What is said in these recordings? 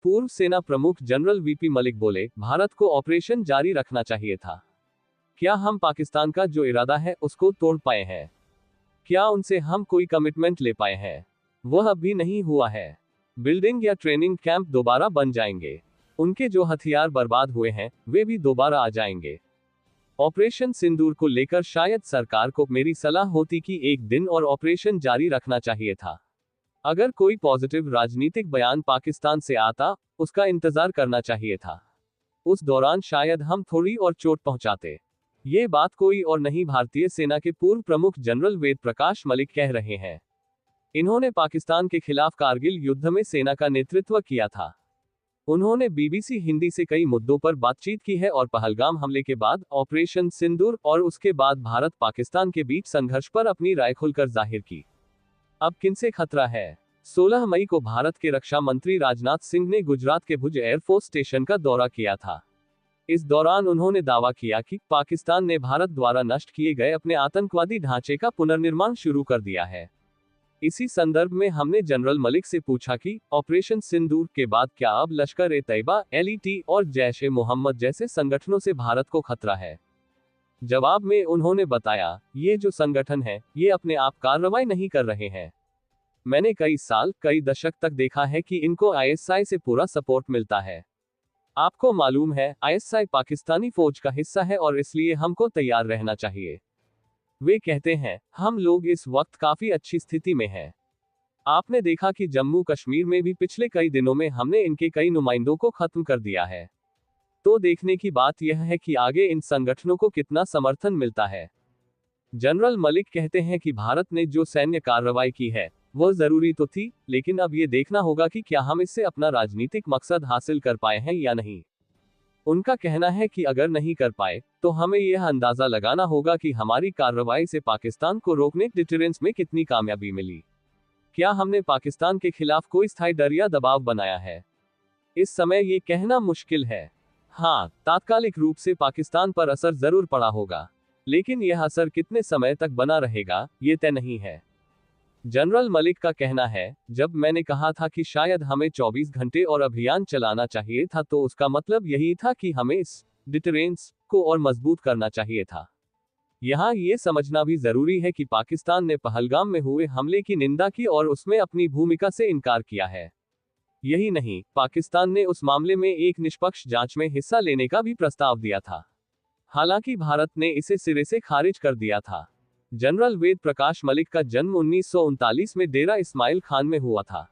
पूर्व सेना प्रमुख जनरल वीपी मलिक बोले, भारत को ऑपरेशन जारी रखना चाहिए था। क्या हम पाकिस्तान का जो इरादा है उसको तोड़ पाए हैं? क्या उनसे हम कोई कमिटमेंट ले पाए हैं? वह अभी नहीं हुआ है। बिल्डिंग या ट्रेनिंग कैंप दोबारा बन जाएंगे। उनके जो हथियार बर्बाद हुए हैं वे भी दोबारा आ जाएंगे। ऑपरेशन सिंदूर को लेकर शायद सरकार को मेरी सलाह होती कि एक दिन और ऑपरेशन जारी रखना चाहिए था। अगर कोई पॉजिटिव राजनीतिक बयान पाकिस्तान से आता, उसका इंतजार करना चाहिए था। उस दौरान शायद हम थोड़ी और चोट पहुंचाते। ये बात कोई और नहीं, भारतीय सेना के पूर्व प्रमुख जनरल वेद प्रकाश मलिक कह रहे हैं। इन्होंने पाकिस्तान के खिलाफ कारगिल युद्ध में सेना का नेतृत्व किया था। उन्होंने बीबीसी हिंदी से कई मुद्दों पर बातचीत की है और पहलगाम हमले के बाद, ऑपरेशन सिंदूर और उसके बाद भारत पाकिस्तान के बीच संघर्ष पर अपनी राय खुलकर जाहिर की। अब किनसे खतरा है? 16 मई को भारत के रक्षा मंत्री राजनाथ सिंह ने गुजरात के भुज एयरफोर्स स्टेशन का दौरा किया था। इस दौरान उन्होंने दावा किया कि पाकिस्तान ने भारत द्वारा नष्ट किए गए अपने आतंकवादी ढांचे का पुनर्निर्माण शुरू कर दिया है। इसी संदर्भ में हमने जनरल मलिक से पूछा कि ऑपरेशन सिंदूर के बाद क्या अब लश्कर ए तैयबा, एलईटी और जैश ए मोहम्मद जैसे संगठनों से भारत को खतरा है? जवाब में उन्होंने बताया, ये जो संगठन है, ये अपने आप कार्रवाई नहीं कर रहे हैं। मैंने कई साल, कई दशक तक देखा है कि इनको आईएसआई से पूरा सपोर्ट मिलता है। आपको मालूम है, आईएसआई पाकिस्तानी फौज का हिस्सा है और इसलिए हमको तैयार रहना चाहिए। वे कहते हैं, हम लोग इस वक्त काफी अच्छी स्थिति में हैं। आपने देखा कि जम्मू कश्मीर में भी पिछले कई दिनों में हमने इनके कई नुमाइंदों को खत्म कर दिया है। तो देखने की बात यह है कि आगे इन संगठनों को कितना समर्थन मिलता है। जनरल मलिक कहते हैं कि भारत ने जो सैन्य कार्रवाई की है, वह जरूरी तो थी, लेकिन अब ये देखना होगा कि क्या हम इससे अपना राजनीतिक मकसद हासिल कर पाए हैं या नहीं। उनका कहना है कि अगर नहीं कर पाए, तो हमें यह अंदाजा लगाना होगा कि हमारी कार्रवाई से पाकिस्तान को रोकने डिटरेंस में कितनी कामयाबी मिली। क्या हमने पाकिस्तान के खिलाफ कोई स्थायी डर या दबाव बनाया है? इस समय ये कहना मुश्किल है। हाँ, तात्कालिक रूप से पाकिस्तान पर असर जरूर पड़ा होगा, लेकिन यह असर कितने समय तक बना रहेगा, ये तय नहीं है। जनरल मलिक का कहना है, जब मैंने कहा था कि शायद हमें 24 घंटे और अभियान चलाना चाहिए था, तो उसका मतलब यही था कि हमें इस डिटरेंस को और मजबूत करना चाहिए था। यहाँ ये समझना भी जरूरी है कि पाकिस्तान ने पहलगाम में हुए हमले की निंदा की और उसमें अपनी भूमिका से इनकार किया है। यही नहीं, पाकिस्तान ने उस मामले में एक निष्पक्ष जांच में हिस्सा लेने का भी प्रस्ताव दिया था। हालांकि भारत ने इसे सिरे से खारिज कर दिया था। जनरल वेद प्रकाश मलिक का जन्म 1939 में डेरा इस्माइल खान में हुआ था।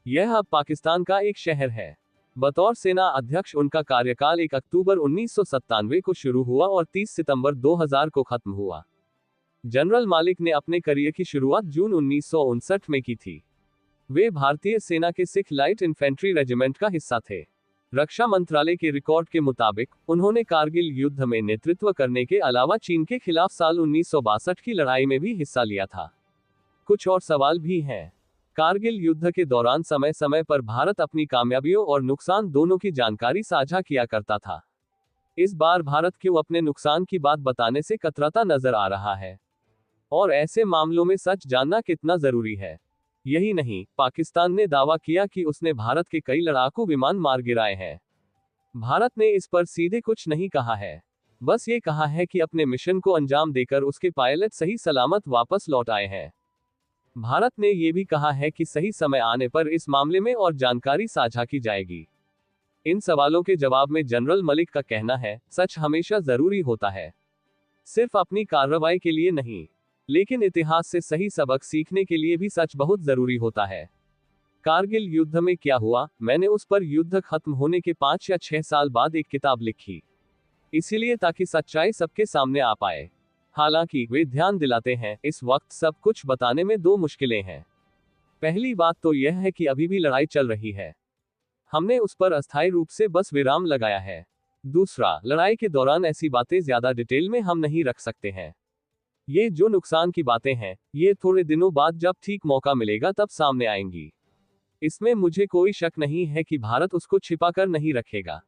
यह अब पाकिस्तान का एक शहर है। बतौर सेना अध्यक्ष उनका कार्यकाल 1 अक्टूबर 1997 को शुरू हुआ और 30 सितंबर 2000 को खत्म हुआ। जनरल मलिक ने अपने करियर की शुरुआत जून 1959 में की थी। वे भारतीय सेना के सिख लाइट इन्फेंट्री रेजिमेंट का हिस्सा थे। रक्षा मंत्रालय के रिकॉर्ड के मुताबिक उन्होंने कारगिल युद्ध में नेतृत्व करने के अलावा चीन के खिलाफ साल 1962 की लड़ाई में भी हिस्सा लिया था। कुछ और सवाल भी हैं। कारगिल युद्ध के दौरान समय समय पर भारत अपनी कामयाबियों और नुकसान दोनों की जानकारी साझा किया करता था। इस बार भारत क्यों अपने नुकसान की बात बताने से कतराता नजर आ रहा है? और ऐसे मामलों में सच जानना कितना जरूरी है? यही नहीं, पाकिस्तान ने दावा किया कि उसने भारत के कई लड़ाकू विमान मार गिराए हैं। भारत ने इस पर सीधे कुछ नहीं कहा है, बस ये कहा है कि अपने मिशन को अंजाम देकर उसके पायलट सही सलामत वापस लौट आए हैं। भारत ने यह भी कहा है कि सही समय आने पर इस मामले में और जानकारी साझा की जाएगी। इन सवालों के जवाब में जनरल मलिक का कहना है, सच हमेशा जरूरी होता है, सिर्फ अपनी कार्रवाई के लिए नहीं, लेकिन इतिहास से सही सबक सीखने के लिए भी सच बहुत जरूरी होता है। कारगिल युद्ध में क्या हुआ, मैंने उस पर युद्ध खत्म होने के 5 या 6 साल बाद एक किताब लिखी, इसीलिए ताकि सच्चाई सबके सामने आ पाए। हालांकि वे ध्यान दिलाते हैं, इस वक्त सब कुछ बताने में 2 मुश्किलें हैं। पहली बात तो यह है कि अभी भी लड़ाई चल रही है, हमने उस पर अस्थायी रूप से बस विराम लगाया है। दूसरा, लड़ाई के दौरान ऐसी बातें ज्यादा डिटेल में हम नहीं रख सकते हैं। ये जो नुकसान की बातें हैं, ये थोड़े दिनों बाद जब ठीक मौका मिलेगा तब सामने आएंगी। इसमें मुझे कोई शक नहीं है कि भारत उसको छिपाकर नहीं रखेगा।